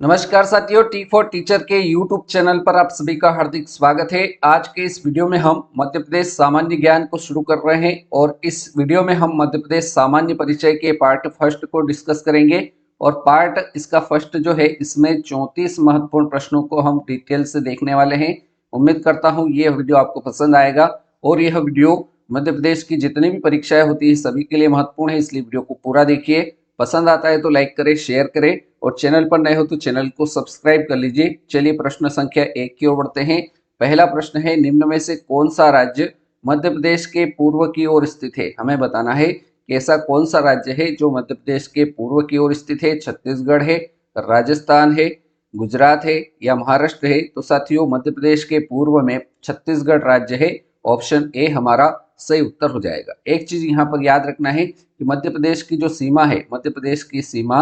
नमस्कार साथियों, T for teacher के यूट्यूब चैनल पर आप सभी का हार्दिक स्वागत है। आज के इस वीडियो में हम मध्य प्रदेश सामान्य ज्ञान को शुरू कर रहे हैं और इस वीडियो में हम मध्य प्रदेश सामान्य परिचय के पार्ट फर्स्ट को डिस्कस करेंगे। और पार्ट इसका फर्स्ट जो है, इसमें 34 महत्वपूर्ण प्रश्नों को हम डिटेल से देखने वाले हैं। उम्मीद करता हूँ ये वीडियो आपको पसंद आएगा और यह वीडियो मध्य प्रदेश की जितनी भी परीक्षाएं होती है सभी के लिए महत्वपूर्ण है, इसलिए वीडियो को पूरा देखिए। पसंद आता है तो लाइक करें, शेयर करें और चैनल पर नए हो तो चैनल को सब्सक्राइब कर लीजिए। चलिए प्रश्न संख्या 1 की ओर बढ़ते हैं। पहला प्रश्न है, निम्न में से कौन सा राज्य मध्य प्रदेश के पूर्व की ओर स्थित है? हमें बताना है कि ऐसा कौन सा राज्य है जो मध्य प्रदेश के पूर्व की ओर स्थित है। छत्तीसगढ़ है, राजस्थान है, गुजरात है या महाराष्ट्र है? तो साथियों, मध्य प्रदेश के पूर्व में छत्तीसगढ़ राज्य है। ऑप्शन ए हमारा सही उत्तर हो जाएगा। एक चीज यहाँ पर याद रखना है कि मध्य प्रदेश की जो सीमा है, मध्य प्रदेश की सीमा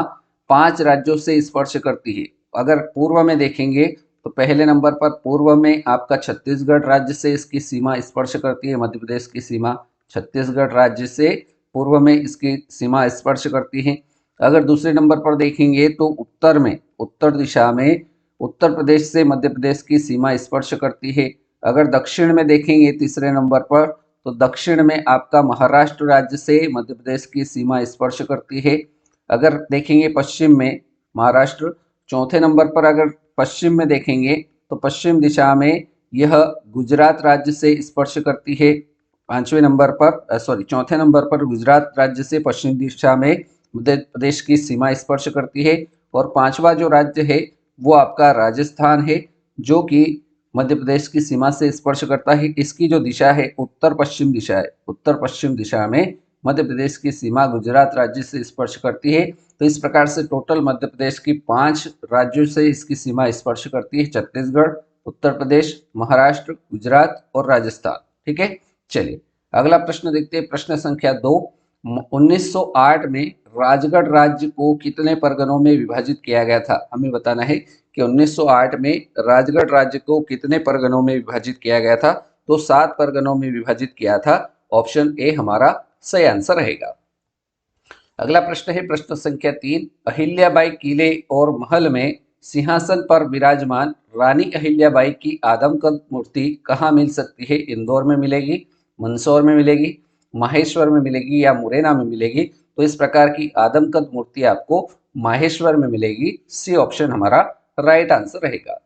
5 राज्यों से स्पर्श करती है। अगर पूर्व में देखेंगे तो पहले नंबर पर पूर्व में आपका छत्तीसगढ़ राज्य से इसकी सीमा स्पर्श करती है। मध्य प्रदेश की सीमा छत्तीसगढ़ राज्य से पूर्व में इसकी सीमा स्पर्श करती है। अगर दूसरे नंबर पर देखेंगे तो उत्तर में, उत्तर दिशा में उत्तर प्रदेश से मध्य प्रदेश की सीमा स्पर्श करती है। अगर दक्षिण में देखेंगे तीसरे नंबर पर, तो दक्षिण में आपका महाराष्ट्र राज्य से मध्य प्रदेश की सीमा स्पर्श करती है। अगर देखेंगे पश्चिम में महाराष्ट्र। चौथे नंबर पर अगर पश्चिम में देखेंगे तो पश्चिम दिशा में यह गुजरात राज्य से स्पर्श करती है। पांचवें नंबर पर चौथे नंबर पर गुजरात राज्य से पश्चिम दिशा में मध्य प्रदेश की सीमा स्पर्श करती है। और पांचवा जो राज्य है वो आपका राजस्थान है, जो कि मध्य प्रदेश की सीमा से स्पर्श करता है। इसकी जो दिशा है उत्तर पश्चिम दिशा है। उत्तर पश्चिम दिशा में मध्य प्रदेश की सीमा गुजरात राज्य से स्पर्श करती है। तो इस प्रकार से टोटल मध्य प्रदेश की 5 राज्यों से इसकी सीमा स्पर्श करती है: छत्तीसगढ़, उत्तर प्रदेश, महाराष्ट्र, गुजरात और राजस्थान। ठीक है, चलिए अगला प्रश्न देखते हैं। प्रश्न संख्या 2, 1908 में राजगढ़ राज्य को कितने परगनों में विभाजित किया गया था? हमें बताना है कि 1908 में राजगढ़ राज्य को कितने परगनों में विभाजित किया गया था? तो 7 परगनों में विभाजित किया था। ऑप्शन ए हमारा सही आंसर रहेगा। अगला प्रश्न है प्रश्न संख्या 3, अहिल्याबाई किले और महल में सिंहासन पर विराजमान रानी अहिल्याबाई की आदमकद मूर्ति कहाँ मिल सकती है? इंदौर में मिलेगी, मंदसौर में मिलेगी, माहेश्वर में मिलेगी या मुरैना में मिलेगी? तो इस प्रकार की आदमकद मूर्ति आपको माहेश्वर में मिलेगी। सी ऑप्शन हमारा राइट आंसर रहेगा।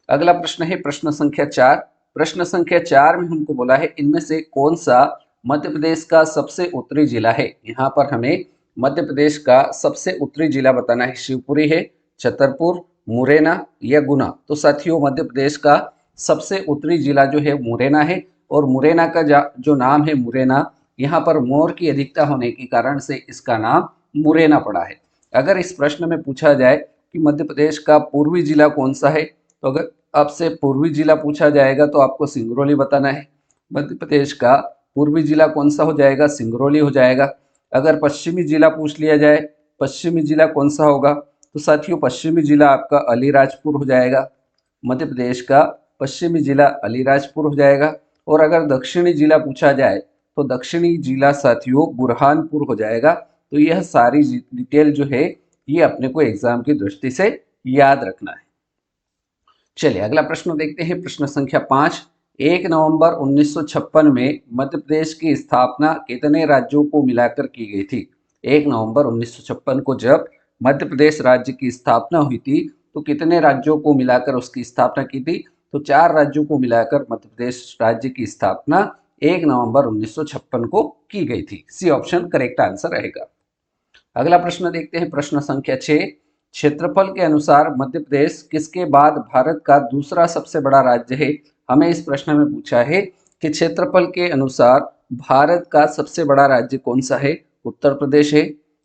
अगला प्रश्न है प्रश्न संख्या 4। प्रश्न संख्या 4 में हमको बोला है, इनमें से कौन सा मध्य प्रदेश का सबसे उत्तरी जिला है? यहाँ पर हमें मध्य प्रदेश का सबसे उत्तरी जिला बताना है। शिवपुरी है, छतरपुर, मुरैना या गुना? तो साथियों, मध्य प्रदेश का सबसे उत्तरी जिला जो है मुरैना है। और मुरैना का जो नाम है मुरैना, यहाँ पर मोर की अधिकता होने के कारण से इसका नाम मुरैना पड़ा है। अगर इस प्रश्न में पूछा जाए कि मध्य प्रदेश का पूर्वी जिला कौन सा है, तो अगर आपसे पूर्वी जिला पूछा जाएगा तो आपको सिंगरौली बताना है। मध्य प्रदेश का पूर्वी जिला कौन सा हो जाएगा? सिंगरौली हो जाएगा। अगर पश्चिमी जिला पूछ लिया जाए, पश्चिमी जिला कौन सा होगा? तो साथियों, पश्चिमी जिला आपका अलीराजपुर हो जाएगा। मध्य प्रदेश का पश्चिमी जिला अलीराजपुर हो जाएगा। और अगर दक्षिणी जिला पूछा जाए तो दक्षिणी जिला साथियों बुरहानपुर हो जाएगा। तो यह सारी डिटेल जो है ये अपने को एग्जाम की दृष्टि से याद रखना है। चलिए अगला प्रश्न देखते हैं। प्रश्न संख्या 5, 1 नवंबर 1956 में मध्य प्रदेश की स्थापना कितने राज्यों को मिलाकर की गई थी? 1 नवंबर 1956 को जब मध्य प्रदेश राज्य की स्थापना हुई थी तो कितने राज्यों को मिलाकर उसकी स्थापना की थी? तो 4 राज्यों को मिलाकर मध्य प्रदेश राज्य की स्थापना 1 नवंबर 1956 को की गई थी। सी ऑप्शन करेक्ट आंसर रहेगा। अगला प्रश्न देखते हैं। प्रश्न संख्या 6, क्षेत्रफल के अनुसार मध्य प्रदेश किसके बाद भारत का दूसरा सबसे बड़ा राज्य है? हमें इस प्रश्न में पूछा है कि क्षेत्रफल के अनुसार भारत का सबसे बड़ा राज्य कौन सा है? उत्तर प्रदेश है,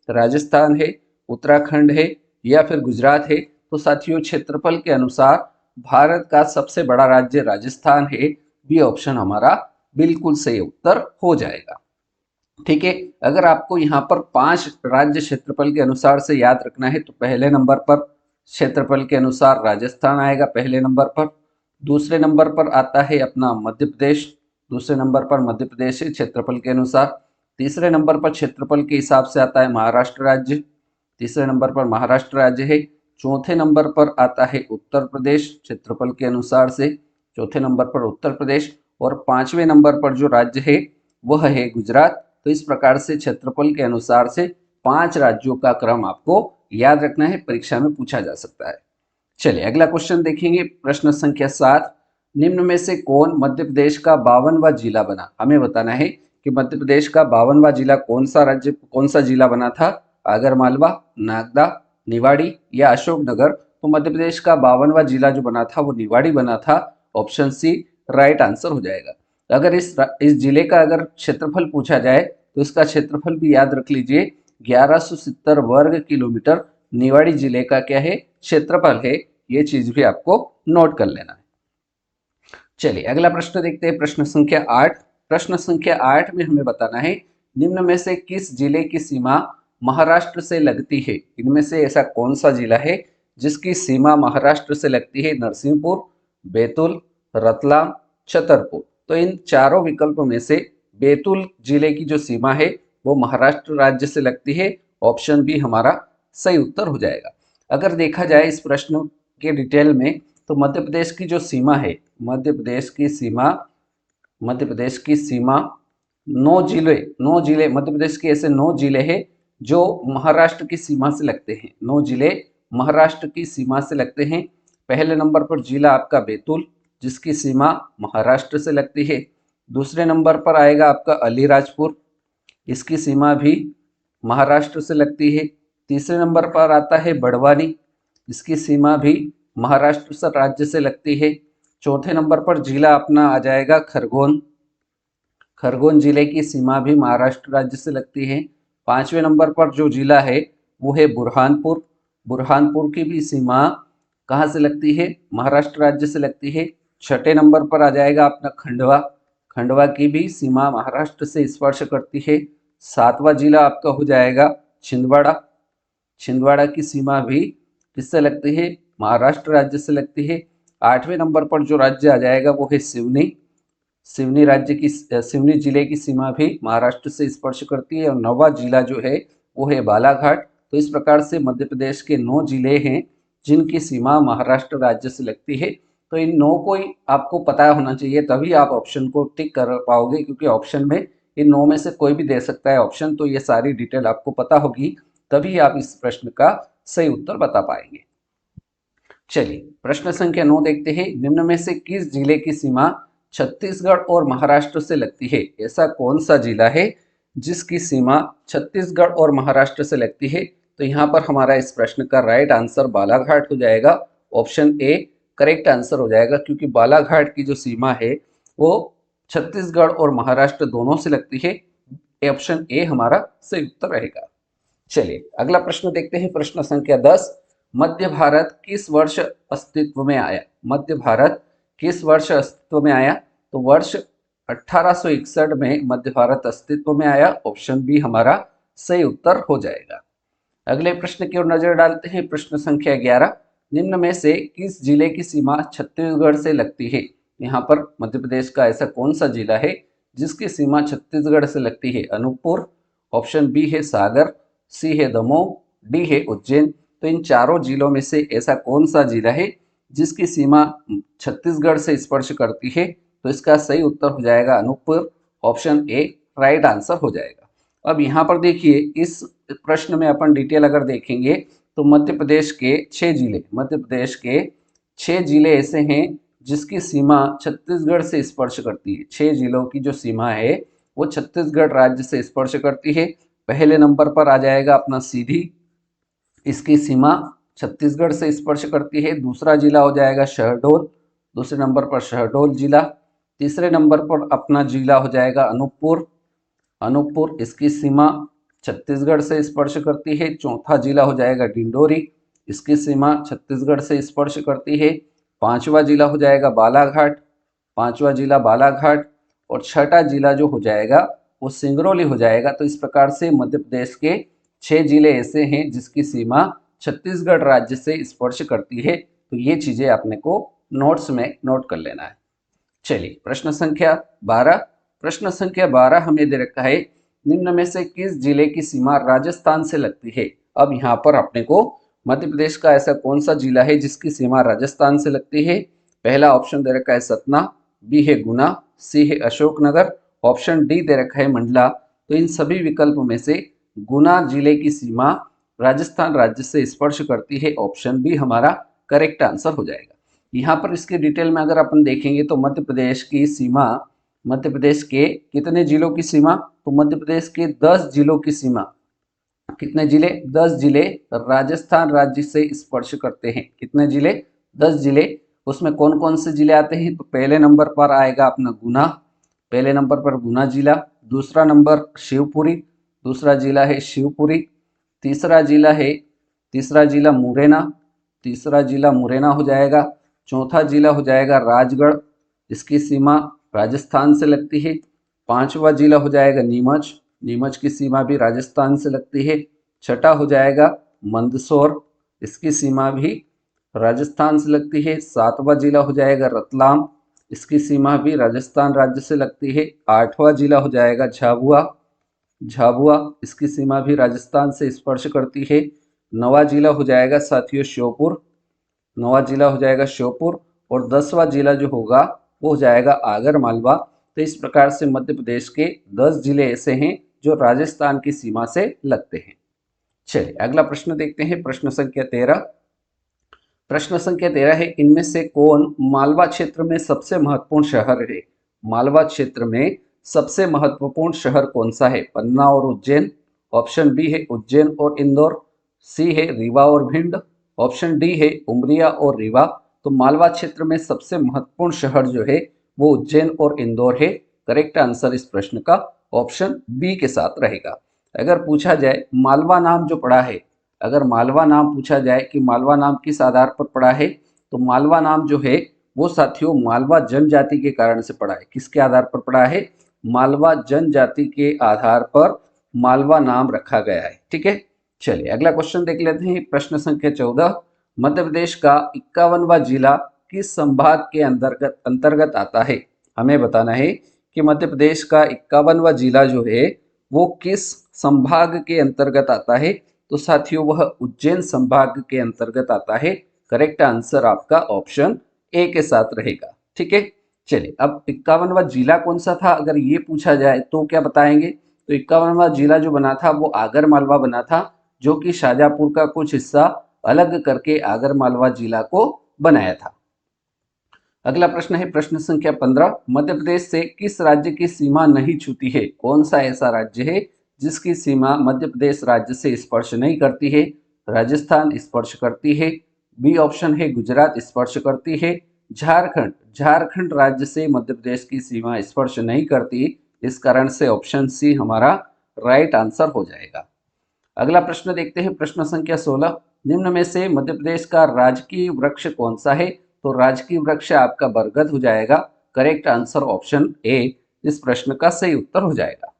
राजस्थान है, उत्तराखंड है या फिर गुजरात है? तो साथियों, क्षेत्रफल के अनुसार भारत का सबसे बड़ा राज्य राजस्थान है। बी ऑप्शन हमारा बिल्कुल सही उत्तर हो जाएगा। ठीक है, अगर आपको यहाँ पर 5 राज्य क्षेत्रफल के अनुसार से याद रखना है तो पहले नंबर पर क्षेत्रफल के अनुसार राजस्थान आएगा पहले नंबर पर। दूसरे नंबर पर आता है अपना मध्य प्रदेश, दूसरे नंबर पर मध्य प्रदेश है क्षेत्रफल के अनुसार। तीसरे नंबर पर क्षेत्रफल के हिसाब से आता है महाराष्ट्र राज्य, तीसरे नंबर पर महाराष्ट्र राज्य है। चौथे नंबर पर आता है उत्तर प्रदेश क्षेत्रफल के अनुसार से, चौथे नंबर पर उत्तर प्रदेश, और पांचवें नंबर पर जो राज्य है वह है गुजरात। तो इस प्रकार से क्षेत्रफल के अनुसार से 5 राज्यों का क्रम आपको याद रखना है, परीक्षा में पूछा जा सकता है। चलिए अगला क्वेश्चन देखेंगे, प्रश्न संख्या 7। निम्न में से कौन मध्य प्रदेश का 52वां जिला बना? हमें बताना है कि मध्य प्रदेश का 52वां जिला कौन सा राज्य, कौन सा जिला बना था? आगर मालवा, नागदा, निवाड़ी या अशोकनगर? तो मध्य प्रदेश का 52वां जिला जो बना था वो निवाड़ी बना था। ऑप्शन सी राइट आंसर हो जाएगा। अगर इस जिले का अगर क्षेत्रफल पूछा जाए तो इसका क्षेत्रफल भी याद रख लीजिए, 1170 वर्ग किलोमीटर निवाड़ी जिले का क्या है, क्षेत्रफल है। ये चीज भी आपको नोट कर लेना है। चलिए अगला प्रश्न देखते हैं, प्रश्न संख्या 8। प्रश्न संख्या 8 में हमें बताना है निम्न में से किस जिले की सीमा महाराष्ट्र से लगती है? इनमें से ऐसा कौन सा जिला है जिसकी सीमा महाराष्ट्र से लगती है? नरसिंहपुर, बैतूल, रतलाम, छतरपुर। तो इन चारों विकल्पों में से बैतूल जिले की जो सीमा है वो महाराष्ट्र राज्य से लगती है। ऑप्शन बी हमारा सही उत्तर हो जाएगा। अगर देखा जाए इस प्रश्न के डिटेल में तो मध्य प्रदेश की जो सीमा है, मध्य प्रदेश की सीमा 9 जिले मध्य प्रदेश के ऐसे 9 जिले हैं जो महाराष्ट्र की सीमा से लगते हैं। 9 जिले महाराष्ट्र की सीमा से लगते हैं। पहले नंबर पर जिला आपका बैतूल जिसकी सीमा महाराष्ट्र से लगती है। दूसरे नंबर पर आएगा आपका अलीराजपुर, इसकी सीमा भी महाराष्ट्र से लगती है। तीसरे नंबर पर आता है बड़वानी, इसकी सीमा भी महाराष्ट्र राज्य से लगती है। चौथे नंबर पर जिला अपना आ जाएगा खरगोन, खरगोन जिले की सीमा भी महाराष्ट्र राज्य से लगती है। पांचवें नंबर पर जो जिला है वो है बुरहानपुर, बुरहानपुर की भी सीमा कहाँ से लगती है? महाराष्ट्र राज्य से लगती है। छठे नंबर पर आ जाएगा अपना खंडवा, खंडवा की भी सीमा महाराष्ट्र से स्पर्श करती है। सातवां जिला आपका हो जाएगा छिंदवाड़ा, छिंदवाड़ा की सीमा भी किससे लगती है? महाराष्ट्र राज्य से लगती है। आठवें नंबर पर जो राज्य आ जाएगा वो है सिवनी, सिवनी राज्य की सिवनी जिले की सीमा भी महाराष्ट्र से स्पर्श करती है। और नौवां जिला जो है वो है बालाघाट। तो इस प्रकार से मध्य प्रदेश के 9 जिले हैं जिनकी सीमा महाराष्ट्र राज्य से लगती है। तो इन 9 को ही आपको पता होना चाहिए, तभी आप ऑप्शन को टिक कर पाओगे, क्योंकि ऑप्शन में इन 9 में से कोई भी दे सकता है ऑप्शन। तो ये सारी डिटेल आपको पता होगी, तभी आप इस प्रश्न का सही उत्तर बता पाएंगे। चलिए प्रश्न संख्या 9 देखते हैं। निम्न में से किस जिले की सीमा छत्तीसगढ़ और महाराष्ट्र से लगती है? ऐसा कौन सा जिला है जिसकी सीमा छत्तीसगढ़ और महाराष्ट्र से लगती है? तो यहाँ पर हमारा इस प्रश्न का राइट आंसर बालाघाट हो जाएगा। ऑप्शन ए करेक्ट आंसर हो जाएगा, क्योंकि बालाघाट की जो सीमा है वो छत्तीसगढ़ और महाराष्ट्र दोनों से लगती है। ऑप्शन ए हमारा सही उत्तर रहेगा। चलिए अगला प्रश्न देखते हैं, प्रश्न संख्या 10। मध्य भारत किस वर्ष अस्तित्व में आया? मध्य भारत किस वर्ष अस्तित्व में आया? तो वर्ष 1861 में मध्य भारत अस्तित्व में आया। ऑप्शन बी हमारा सही उत्तर हो जाएगा। अगले प्रश्न की ओर नजर डालते हैं, प्रश्न संख्या 11। निम्न में से किस जिले की सीमा छत्तीसगढ़ से लगती है? यहाँ पर मध्य प्रदेश का ऐसा कौन सा जिला है जिसकी सीमा छत्तीसगढ़ से लगती है? अनूपपुर, ऑप्शन बी है सागर, सी है दमोह, डी है उज्जैन। तो इन चारों जिलों में से ऐसा कौन सा जिला है जिसकी सीमा छत्तीसगढ़ से स्पर्श करती है? तो इसका सही उत्तर हो जाएगा Anuppur. Option A right answer हो जाएगा। अब यहाँ पर देखिए इस प्रश्न में अपन डिटेल अगर देखेंगे तो मध्य प्रदेश के 6 जिले, मध्य प्रदेश के 6 जिले ऐसे हैं जिसकी सीमा छत्तीसगढ़ से स्पर्श करती है। 6 जिलों की जो सीमा है वो छत्तीसगढ़ राज्य से स्पर्श करती है। पहले नंबर पर आ जाएगा अपना सीधी, इसकी सीमा छत्तीसगढ़ से स्पर्श करती है। दूसरा जिला हो जाएगा शहडोल, दूसरे नंबर पर शहडोल जिला। तीसरे नंबर पर अपना जिला हो जाएगा अनूपपुर, अनूपपुर इसकी सीमा छत्तीसगढ़ से स्पर्श करती है। चौथा जिला हो जाएगा डिंडोरी, इसकी सीमा छत्तीसगढ़ से स्पर्श करती है। पांचवा जिला हो जाएगा बालाघाट, पांचवा जिला बालाघाट। और छठा जिला जो हो जाएगा वो सिंगरौली हो जाएगा। तो इस प्रकार से मध्य प्रदेश के 6 जिले ऐसे हैं जिसकी सीमा छत्तीसगढ़ राज्य से स्पर्श करती है। तो ये चीजें आपने को नोट्स में नोट कर लेना है। चलिए प्रश्न संख्या 12। प्रश्न संख्या 12 हमें दे रखा है निम्न में से किस जिले की सीमा राजस्थान से लगती है? अब यहाँ पर अपने को मध्य प्रदेश का ऐसा कौन सा जिला है जिसकी सीमा राजस्थान से लगती है? पहला ऑप्शन दे रखा है सतना, बी है गुना, सी है अशोकनगर, ऑप्शन डी दे रखा है मंडला। तो इन सभी विकल्प में से गुना जिले की सीमा राजस्थान राज्य से स्पर्श करती है, ऑप्शन बी हमारा करेक्ट आंसर हो जाएगा। यहाँ पर इसके डिटेल में अगर अपन देखेंगे तो मध्य प्रदेश की सीमा, मध्य प्रदेश के कितने जिलों की सीमा? तो मध्य प्रदेश के 10 जिलों की सीमा, कितने जिले? 10 जिले राजस्थान राज्य से स्पर्श करते हैं। कितने जिले? 10 जिले। उसमें कौन कौन से जिले आते हैं? तो पहले नंबर पर आएगा अपना गुना, पहले नंबर पर गुना जिला, दूसरा नंबर शिवपुरी, दूसरा जिला है शिवपुरी, तीसरा जिला है, तीसरा जिला मुरैना, तीसरा जिला मुरैना हो जाएगा, चौथा जिला हो जाएगा राजगढ़, इसकी सीमा राजस्थान से लगती है, पांचवा जिला हो जाएगा नीमच, नीमच की सीमा भी राजस्थान से लगती है, छठा हो जाएगा मंदसौर, इसकी सीमा भी राजस्थान से लगती है, सातवां जिला हो जाएगा रतलाम, इसकी सीमा भी राजस्थान राज्य से लगती है, आठवां जिला हो जाएगा झाबुआ, झाबुआ इसकी सीमा भी राजस्थान से स्पर्श करती है, नवा जिला हो जाएगा साथियों श्योपुर, नवा जिला हो जाएगा श्योपुर, और 10वां जिला जो होगा वो हो जाएगा आगर मालवा। तो इस प्रकार से मध्य प्रदेश के 10 जिले ऐसे हैं जो राजस्थान की सीमा से लगते हैं। चलिए अगला प्रश्न देखते हैं, प्रश्न संख्या 13। प्रश्न संख्या 13 है, इनमें से कौन मालवा क्षेत्र में सबसे महत्वपूर्ण शहर है? मालवा क्षेत्र में सबसे महत्वपूर्ण शहर कौन सा है? पन्ना और उज्जैन, ऑप्शन बी है उज्जैन और इंदौर, सी है रीवा और भिंड, ऑप्शन डी है उमरिया और रीवा। तो मालवा क्षेत्र में सबसे महत्वपूर्ण शहर जो है वो उज्जैन और इंदौर है। करेक्ट आंसर इस प्रश्न का ऑप्शन बी के साथ रहेगा। अगर पूछा जाए मालवा नाम जो पड़ा है, अगर मालवा नाम पूछा जाए कि मालवा नाम किस आधार पर पड़ा है, तो मालवा नाम जो है वो साथियों मालवा जनजाति के कारण से पड़ा है। किसके आधार पर पड़ा है? मालवा जनजाति के आधार पर मालवा नाम रखा गया है। ठीक है, चलिए अगला क्वेश्चन देख लेते हैं, प्रश्न संख्या 14। मध्य प्रदेश का 51वां जिला किस संभाग के अंतर्गत अंतर्गत आता है? हमें बताना है कि मध्य प्रदेश का 51वां जिला जो है वो किस संभाग के अंतर्गत आता है। तो साथियों वह उज्जैन संभाग के अंतर्गत आता है। करेक्ट आंसर आपका ऑप्शन ए के साथ रहेगा। ठीक है, चलिए अब 51वां जिला कौन सा था अगर ये पूछा जाए तो क्या बताएंगे? तो 51वां जिला जो बना था वो आगर मालवा बना था, जो कि शाजापुर का कुछ हिस्सा अलग करके आगर मालवा जिला को बनाया था। अगला प्रश्न है प्रश्न संख्या 15। मध्य प्रदेश से किस राज्य की सीमा नहीं छूती है? कौन सा ऐसा राज्य है जिसकी सीमा मध्य प्रदेश राज्य से स्पर्श नहीं करती है? राजस्थान स्पर्श करती है, बी ऑप्शन है गुजरात स्पर्श करती है, झारखंड, झारखंड राज्य से मध्य प्रदेश की सीमा स्पर्श नहीं करती, इस कारण से ऑप्शन सी हमारा राइट आंसर हो जाएगा। अगला प्रश्न देखते हैं, प्रश्न संख्या 16। निम्न में से मध्य प्रदेश का राजकीय वृक्ष कौन सा है? तो राजकीय वृक्ष आपका बरगद हो जाएगा। करेक्ट आंसर ऑप्शन ए इस प्रश्न का सही उत्तर हो जाएगा।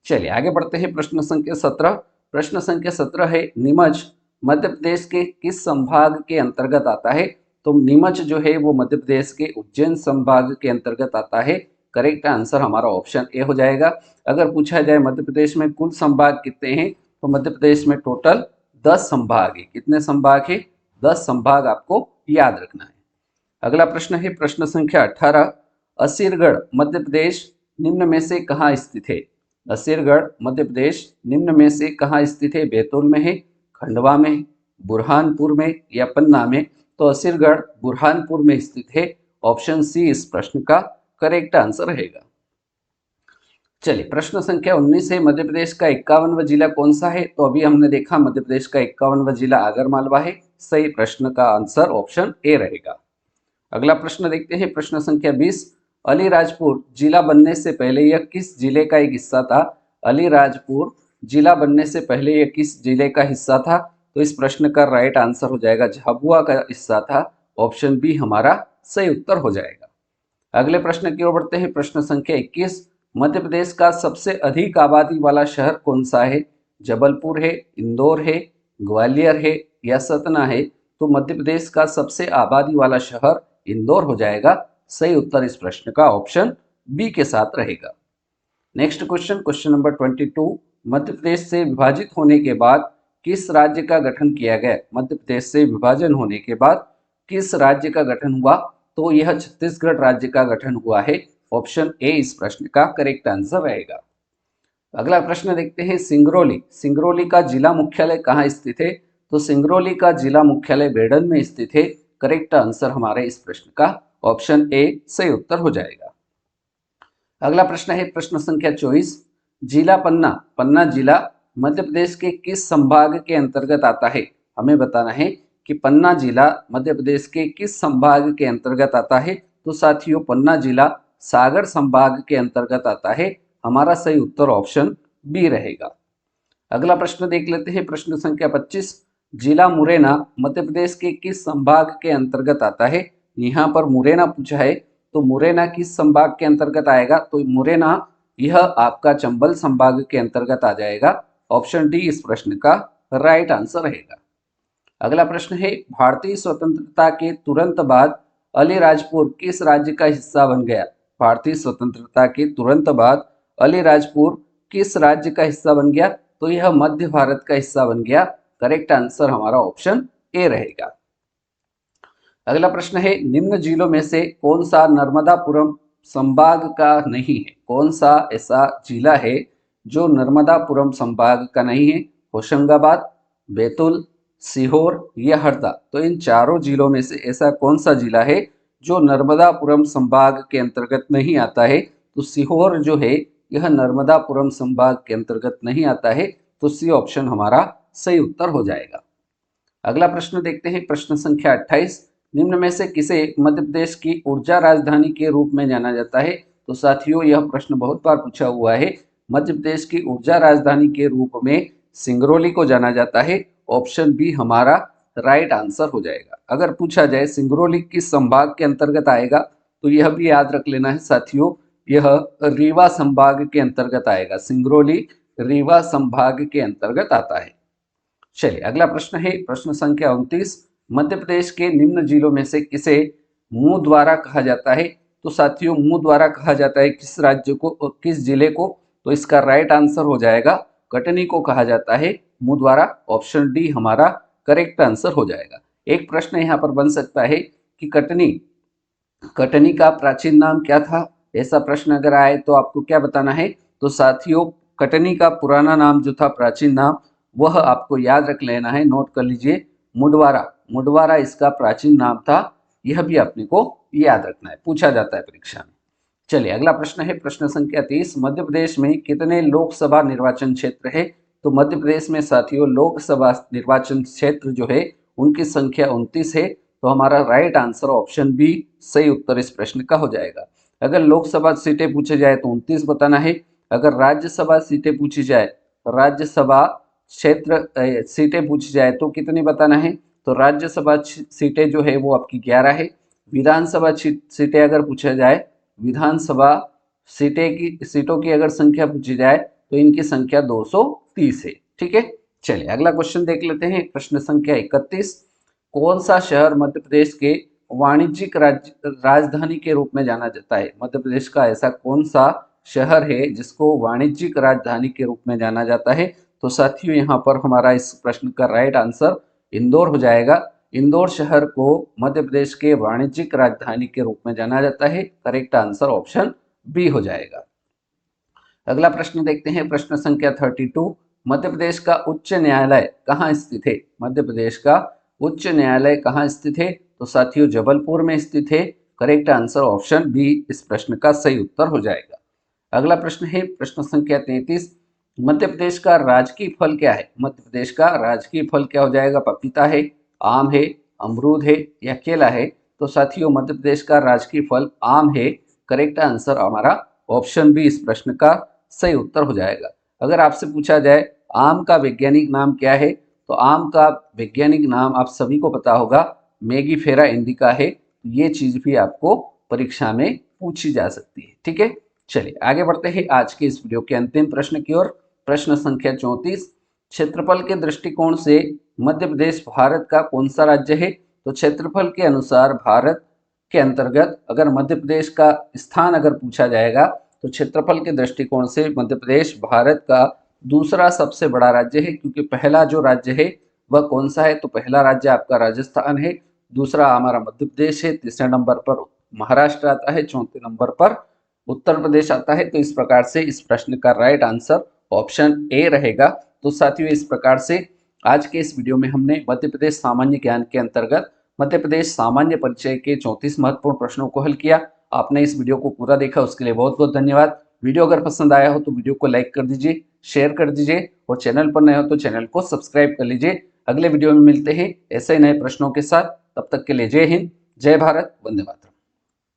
चलिए आगे बढ़ते हैं, प्रश्न संख्या 17। प्रश्न संख्या 17 है, नीमच मध्य प्रदेश के किस संभाग के अंतर्गत आता है? तो नीमच जो है वो मध्य प्रदेश के उज्जैन संभाग के अंतर्गत आता है। करेक्ट आंसर हमारा ऑप्शन ए हो जाएगा। अगर पूछा जाए मध्य प्रदेश में कुल संभाग कितने हैं, तो मध्य प्रदेश में टोटल 10 संभाग है। कितने संभाग है? 10 संभाग आपको याद रखना है। अगला प्रश्न है प्रश्न संख्या 18। असीरगढ़ मध्य प्रदेश निम्न में से कहाँ स्थित है? असीरगढ़ मध्य प्रदेश निम्न में से कहाँ स्थित है? बैतूल में है, खंडवा में, बुरहानपुर में या पन्ना में? तो असीरगढ़ बुरहानपुर में स्थित है। ऑप्शन सी इस प्रश्न का करेक्ट आंसर रहेगा। चलिए प्रश्न संख्या 19 है, मध्य प्रदेश का 51वां जिला कौन सा है? तो अभी हमने देखा मध्य प्रदेश का 51वां जिला आगर मालवा है। सही प्रश्न का आंसर ऑप्शन ए रहेगा। अगला प्रश्न देखते हैं, प्रश्न संख्या 20। अलीराजपुर जिला बनने से पहले यह किस जिले का एक हिस्सा था? अलीराजपुर जिला बनने से पहले यह किस जिले का हिस्सा था? तो इस प्रश्न का राइट आंसर हो जाएगा झाबुआ का हिस्सा था। ऑप्शन बी हमारा सही उत्तर हो जाएगा। अगले प्रश्न की ओर बढ़ते हैं, प्रश्न संख्या 21। मध्य प्रदेश का सबसे अधिक आबादी वाला शहर कौन सा है? जबलपुर है, इंदौर है, ग्वालियर है या सतना है? तो मध्य प्रदेश का सबसे आबादी वाला शहर इंदौर हो जाएगा। सही उत्तर इस प्रश्न का ऑप्शन बी के साथ रहेगा। Next question, question number 22। Madhya Pradesh से विभाजित होने के बाद किस राज्य का गठन किया गया? मध्य प्रदेश से विभाजन होने के बाद किस राज्य का गठन हुआ? तो यह छत्तीसगढ़ राज्य का गठन हुआ है। ऑप्शन ए इस प्रश्न का करेक्ट आंसर रहेगा। अगला प्रश्न देखते हैं, सिंगरौली। सिंगरौली का जिला मुख्यालय कहाँ स्थित है? तो सिंगरौली का जिला मुख्यालय बेडन में स्थित है। करेक्ट आंसर हमारे इस प्रश्न का ऑप्शन ए सही उत्तर हो जाएगा। अगला प्रश्न है प्रश्न संख्या 24, जिला पन्ना। पन्ना जिला मध्य प्रदेश के किस संभाग के अंतर्गत आता है? हमें बताना है कि पन्ना जिला मध्य प्रदेश के किस संभाग के अंतर्गत आता है? तो साथियों, पन्ना जिला सागर संभाग के अंतर्गत आता है। हमारा सही उत्तर ऑप्शन बी रहेगा। अगला प्रश्न देख लेते हैं, प्रश्न संख्या 25, जिला मुरैना मध्य प्रदेश के किस संभाग के अंतर्गत आता है? यहाँ पर मुरैना पूछा है, तो मुरैना किस संभाग के अंतर्गत आएगा? तो मुरैना यह आपका चंबल संभाग के अंतर्गत आ जाएगा। ऑप्शन डी इस प्रश्न का राइट आंसर रहेगा। अगला प्रश्न है, भारतीय स्वतंत्रता के तुरंत बाद अलीराजपुर किस राज्य का हिस्सा बन गया? भारतीय स्वतंत्रता के तुरंत बाद अलीराजपुर किस राज्य का हिस्सा बन गया? तो यह मध्य भारत का हिस्सा बन गया। करेक्ट आंसर हमारा ऑप्शन ए रहेगा। अगला प्रश्न है, निम्न जिलों में से कौन सा नर्मदापुरम संभाग का नहीं है? कौन सा ऐसा जिला है जो नर्मदापुरम संभाग का नहीं है? होशंगाबाद, बैतूल, सीहोर या हरदा। तो इन चारों जिलों में से ऐसा कौन सा जिला है जो नर्मदापुरम संभाग के अंतर्गत नहीं आता है? तो सीहोर जो है यह नर्मदापुरम संभाग के अंतर्गत नहीं आता है। तो सी ऑप्शन हमारा सही उत्तर हो जाएगा। अगला प्रश्न देखते हैं, प्रश्न संख्या 28, निम्न में से किसे मध्य प्रदेश की ऊर्जा राजधानी के रूप में जाना जाता है? तो साथियों, यह प्रश्न बहुत बार पूछा हुआ है। मध्य प्रदेश की ऊर्जा राजधानी के रूप में सिंगरौली को जाना जाता है। ऑप्शन बी हमारा राइट आंसर हो जाएगा। अगर पूछा जाए सिंगरौली किस संभाग के अंतर्गत आएगा, तो यह भी याद रख लेना है साथियों, यह रीवा संभाग के अंतर्गत आएगा। सिंगरौली रीवा संभाग के अंतर्गत आता है। चलिए अगला प्रश्न है, प्रश्न संख्या 29, मध्य प्रदेश के निम्न जिलों में से किसे मुंह द्वारा कहा जाता है? तो साथियों, मुंह द्वारा कहा जाता है किस राज्य को और किस जिले को? तो इसका राइट आंसर हो जाएगा कटनी को कहा जाता है मुंह द्वारा। ऑप्शन डी हमारा करेक्ट आंसर हो जाएगा। एक प्रश्न यहाँ पर बन सकता है कि कटनी का प्राचीन नाम क्या था? ऐसा प्रश्न अगर आए तो आपको क्या बताना है? तो साथियों, कटनी का पुराना नाम जो था, प्राचीन नाम, वह आपको याद रख लेना है, नोट कर लीजिए, मुडवारा। मुडवारा इसका प्राचीन नाम था। यह भी अपने को याद रखना है, पूछा जाता है परीक्षा में। चलिए अगला प्रश्न है, प्रश्न संख्या 30, मध्य प्रदेश में कितने लोकसभा निर्वाचन क्षेत्र है? तो मध्य प्रदेश में साथियों लोकसभा निर्वाचन क्षेत्र जो है उनकी संख्या 29 है। तो हमारा राइट आंसर ऑप्शन बी सही उत्तर इस प्रश्न का हो जाएगा। अगर लोकसभा सीटें पूछे जाए तो 29 बताना है। अगर राज्यसभा सीटें पूछी जाए, राज्यसभा क्षेत्र सीटें पूछी जाए तो कितनी बताना है? तो राज्यसभा सीटें जो है वो आपकी 11 है। विधानसभा सीटें अगर पूछा जाए, विधानसभा सीटों की अगर संख्या पूछी जाए तो इनकी संख्या 230 है। ठीक है, चलिए अगला क्वेश्चन देख लेते हैं, प्रश्न संख्या 31, कौन सा शहर मध्य प्रदेश के वाणिज्यिक राजधानी के रूप में जाना जाता है? मध्य प्रदेश का ऐसा कौन सा शहर है जिसको वाणिज्यिक राजधानी के रूप में जाना जाता है? तो साथियों, यहाँ पर हमारा इस प्रश्न का राइट आंसर इंदौर हो जाएगा। इंदौर शहर को मध्य प्रदेश के वाणिज्यिक राजधानी के रूप में जाना जाता है। करेक्ट आंसर ऑप्शन बी हो जाएगा। अगला प्रश्न देखते हैं, प्रश्न संख्या 32, मध्य प्रदेश का उच्च न्यायालय कहाँ स्थित है? मध्य प्रदेश का उच्च न्यायालय कहाँ स्थित है? तो साथियों जबलपुर में स्थित है। करेक्ट आंसर ऑप्शन बी इस प्रश्न का सही उत्तर हो जाएगा। अगला प्रश्न है, प्रश्न संख्या 33, मध्य प्रदेश का राजकीय फल क्या है? मध्य प्रदेश का राजकीय फल क्या हो जाएगा? पपीता है, आम है, अमरूद है या केला है? तो साथियों मध्य प्रदेश का राजकीय फल आम है। करेक्ट आंसर हमारा ऑप्शन बी इस प्रश्न का सही उत्तर हो जाएगा। अगर आपसे पूछा जाए आम का वैज्ञानिक नाम क्या है, तो आम का वैज्ञानिक नाम आप सभी को पता होगा, मेगीफेरा इंडिका है। ये चीज भी आपको परीक्षा में पूछी जा सकती है। ठीक है, चलिए आगे बढ़ते हैं आज के इस वीडियो के अंतिम प्रश्न की ओर। प्रश्न संख्या 34, क्षेत्रफल के दृष्टिकोण से मध्य प्रदेश भारत का कौन सा राज्य है? तो क्षेत्रफल के अनुसार भारत के अंतर्गत अगर मध्य प्रदेश का स्थान अगर पूछा जाएगा तो क्षेत्रफल के दृष्टिकोण से मध्य प्रदेश भारत का दूसरा सबसे बड़ा राज्य है, क्योंकि पहला जो राज्य है वह कौन सा है, तो पहला राज्य आपका राजस्थान है, दूसरा हमारा मध्य प्रदेश है, तीसरे नंबर पर महाराष्ट्र आता है, चौथे नंबर पर उत्तर प्रदेश आता है। तो इस प्रकार से इस प्रश्न का राइट आंसर ऑप्शन ए रहेगा। तो साथियों, इस प्रकार से आज के इस वीडियो में हमने मध्य प्रदेश सामान्य ज्ञान के अंतर्गत मध्य प्रदेश सामान्य परिचय के 34 महत्वपूर्ण प्रश्नों को हल किया। आपने इस वीडियो को पूरा देखा, उसके लिए बहुत बहुत धन्यवाद। वीडियो अगर पसंद आया हो तो वीडियो को लाइक कर दीजिए, शेयर कर दीजिए और चैनल पर नए हो तो चैनल को सब्सक्राइब कर लीजिए। अगले वीडियो में मिलते हैं ऐसे नए प्रश्नों के साथ। तब तक के लिए जय हिंद, जय भारत, वंदे मातरम।